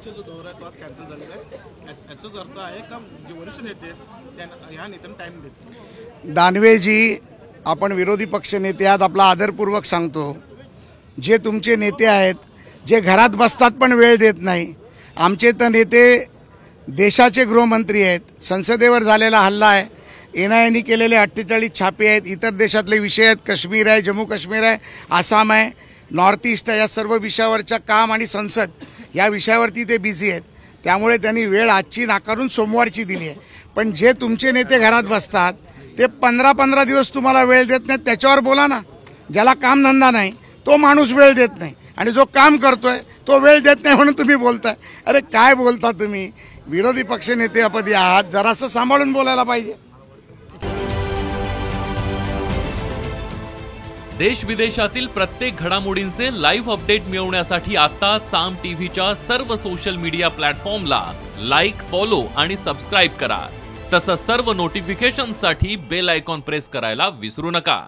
नाशिकचा जो दौरा आहे तो आज कॅन्सल झालेला आहे, याचाच अर्थ आहे का जे वरिष्ठ नेते आहेत त्यांना ह्या नेत्यांना टाइम देत? दानवेजी, आपण विरोधी पक्ष नेते आहात, आपला आदरपूर्वक सांगतो, जे तुमचे नेते आहेत जे घरात बसतात पण वेळ देत नाही, आमचे तर नेते देशाचे गृहमंत्री आहेत, संसदेवर झालेला हल्ला आहे, NIA केलेले 48 छापे आहेत, इतर देशातले विषय आहेत, काश्मीर आहे, जम्मू काश्मीर आहे, आसाम आहे, नॉर्थ ईस्ट आहे, या सर्व विषयावरच्या काम आणि संसद या विषयावरती ते बिझी आहेत. त्यामुळे त्यांनी वेळ आजची नाकारून सोमवारची दिली आहे. पण जे तुमचे नेते घरात बसतात ते 15-15 दिवस तुम्हाला वेळ देत नाहीत, त्याच्यावर बोला ना. ज्याला कामधंदा नाही तो माणूस वेळ देत नाही, आणि जो काम करतोय तो वेळ देत नाही म्हणून तुम्ही बोलताय. अरे काय बोलता तुम्ही? विरोधी पक्षनेतेपदी आहात, जरासं सांभाळून बोलायला पाहिजे. देश विदेशातील प्रत्येक घडामोडींचे लाईव्ह अपडेट मिळवण्यासाठी आता साम टीव्हीच्या सर्व सोशल मीडिया प्लॅटफॉर्मला लाईक, फॉलो आणि सबस्क्राईब करा. तसंच सर्व नोटिफिकेशनसाठी बेल आयकॉन प्रेस करायला विसरू नका.